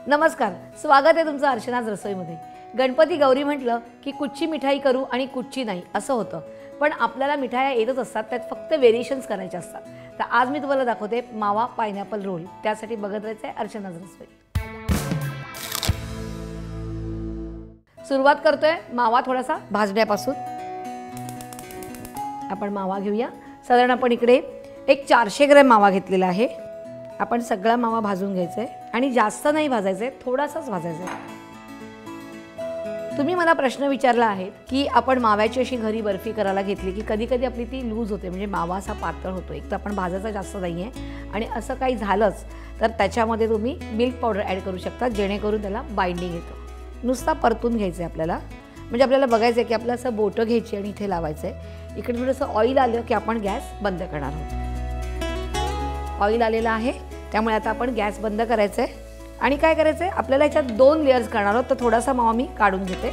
नमस्कार, स्वागत आहे तुमचं अर्चनाज रसोईमध्ये। गणपती गौरी म्हटलं की कुठची मिठाई करू आणि कुठची नाही असं होतं, पण आपल्याला मिठाया येतच असतात, त्यात फक्त व्हेरिएशन्स करायचे असतात। तर आज मी तुम्हाला दाखवते मावा पायनॅपल रोल। त्यासाठी बघत राहायचं आहे अर्चनाज रसोई। सुरुवात करतोय मावा थोडासा भाजण्यापासून। आपण मावा घेऊया। साधारण आपण इकडे एक 400 ग्रॅम मावा घेतलेला आहे। आपण सगळा मावा भाजून घ्यायचा आहे आणि जास्त नाही भाजायचं आहे, थोडासाच भाजायचा आहे। तुम्ही मला प्रश्न विचारला आहे की आपण माव्याची अशी घरी बर्फी करायला घेतली की कधी-कधी आपली ती लूज होते, म्हणजे मावा असा पातळ होतो। एक तर आपण भाजायचा जास्त नाहीये आणि असं काही झालंच तर त्याच्यामध्ये तुम्ही मिल्क पावडर ॲड करू शकता, जेणेकरून त्याला बाइंडिंग येतं। नुसता परतून घ्यायचं आहे आपल्याला, म्हणजे आपल्याला बघायचं आहे की आपलं असं बोटं घ्यायची आणि इथे लावायचं आहे। इकडे थोडंसं ऑइल आलं की आपण गॅस बंद करणार आहोत। ऑइल आलेला आहे, त्यामुळे आता आपण गॅस बंद करायचं आहे आणि काय करायचं आहे, आपल्याला याच्यात 2 लेयर्स करणार आहोत। तर थोडासा मावा मी काढून घेते।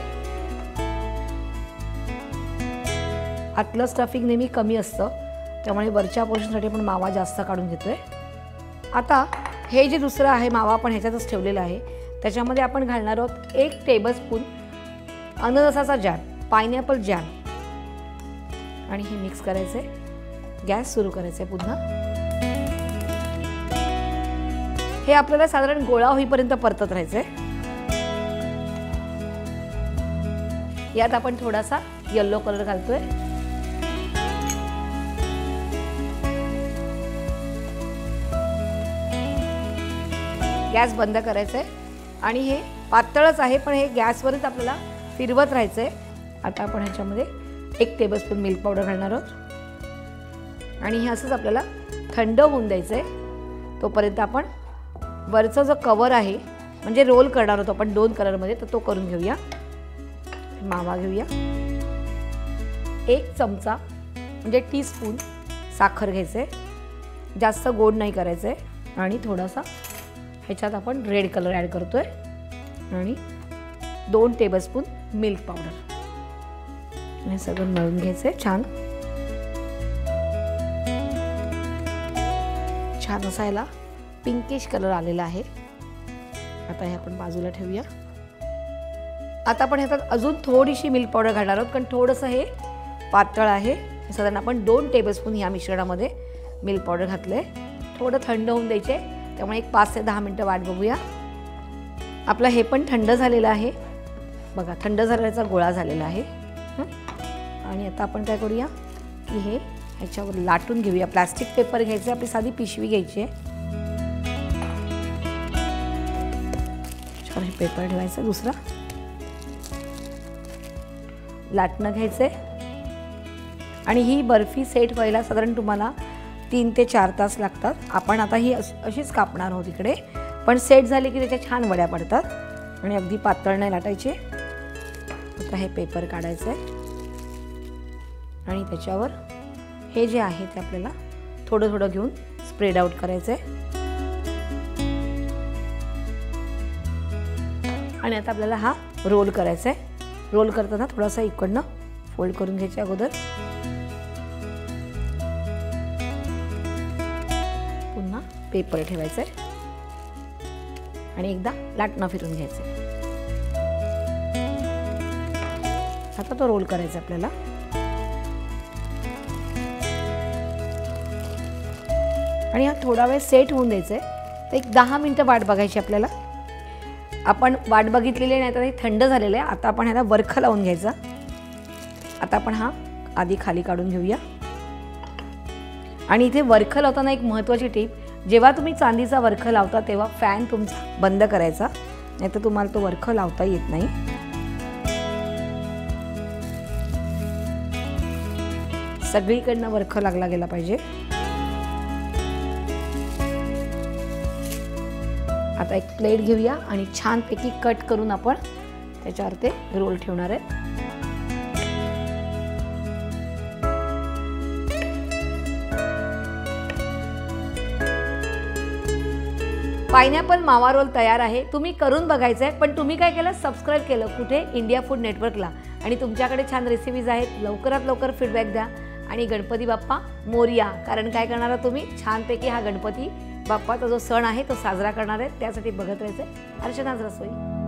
आतलं स्टफिंग नेहमी कमी असतं, त्यामुळे वरच्या पोर्शनसाठी आपण मावा जास्त काढून घेतोय। आता हे जे दुसरं आहे मावा आपण ह्याच्यातच ठेवलेला आहे, त्याच्यामध्ये आपण घालणार आहोत 1 टेबलस्पून अननसाचा जॅम, पायनॅपल जॅम, आणि हे मिक्स करायचं आहे। गॅस सुरू करायचं आहे पुन्हा। हे आपल्याला साधारण गोळा होईपर्यंत परतत राहायचंय। यात आपण थोडासा येलो कलर घालतोय। गॅस बंद करायचंय आणि हे पातळच आहे, पण हे गॅसवरच आपल्याला फिरवत राहायचंय। आता आपण ह्याच्यामध्ये 1 टेबलस्पून मिल्क पावडर घालणार आहोत आणि हे असंच आपल्याला थंड होऊन द्यायचंय। तोपर्यंत आपण वरचा जो कवर आहे, म्हणजे रोल करणार होतो आपण 2 कलरमध्ये, तर तो करून घेऊया। मावा घेऊया, 1 चमचा म्हणजे टीस्पून साखर घ्यायचे, जास्त गोड नाही करायचे, आणि थोडासा ह्याच्यात आपण रेड कलर ॲड करतोय आणि 2 टेबलस्पून मिल्क पावडर। हे सगळं मळून घ्यायचं छान। छान असा याला पिंकिश कलर आलेला आहे। आता हे आपण बाजूला ठेवूया। आता आपण ह्याच्यात अजून थोडीशी मिल्क पावडर घालणार आहोत, कारण थोडंसं हे पातळ आहे। साधारण आपण 2 टेबलस्पून ह्या मिश्रणामध्ये मिल्क पावडर घातले। थोडं थंड होऊन द्यायचे, त्यामुळे एक 5 ते 10 मिनिटं वाट बघूया। आपलं हे पण थंड झालेलं आहे, बघा थंड झाल्याचा गोळा झालेला आहे। आणि आता आपण काय करूया की हे ह्याच्यावर लाटून घेऊया। प्लास्टिक पेपर घ्यायचे, आपली साधी पिशवी घ्यायची आहे, पेपर ठेवायचा, दुसरा लाटणं घ्यायचंय आणि ही बर्फी सेट व्हायला साधारण तुम्हाला 3 ते 4 तास लागतात। आपण आता ही अशीच कापणार आहोत इकडे, पण सेट झाली की त्याच्या छान वड्या पडतात आणि अगदी पातळ नाही लाटायचे। आता हे पेपर काढायचं आहे आणि त्याच्यावर हे जे आहे ते आपल्याला थोडं थोडं घेऊन स्प्रेड आउट करायचं आहे। आणि आता आपल्याला हा रोल करायचा आहे। रोल करताना थोडासा इकडनं फोल्ड करून घ्यायचे अगोदर, पुन्हा पेपर ठेवायचं आहे आणि एकदा लाटणं फिरून घ्यायचं आहे। आता तो रोल करायचा आपल्याला। आणि हा थोडा वेळ सेट होऊन द्यायचा आहे, तर एक 10 मिनिटं वाट बघायची आपल्याला। आपण वाट बघितलेली नाही, तर हे थंड झालेलं आहे। आता आपण ह्याला वरखं लावून घ्यायचं। आता आपण हा आधी खाली काढून घेऊया। आणि इथे वरखं लावताना एक महत्त्वाची टीप, जेव्हा तुम्ही चांदीचा वरखं लावता तेव्हा फॅन तुमचा बंद करायचा, नाहीतर तुम्हाला तो वरखं लावता येत नाही। सगळीकडनं वरखं लागला गेला पाहिजे। आता एक प्लेट घेऊया आणि छानपैकी कट करून आपण त्याच्यावर ते रोल ठेवणार आहे। पायनॅपल मावा रोल तयार आहे। तुम्ही करून बघायचं आहे, पण तुम्ही काय केलं, सबस्क्राइब केलं कुठे, इंडिया फूड नेटवर्कला। आणि तुमच्याकडे छान रेसिपीज आहेत, लवकरात लवकर फीडबॅक द्या। आणि गणपती बाप्पा मोरया. कारण काय करणार आहात तुम्ही, छानपैकी हा गणपती बाप्पाचा जो सण आहे तो साजरा करणार आहे, त्यासाठी बघत राहायचं अर्चनाच रसोई.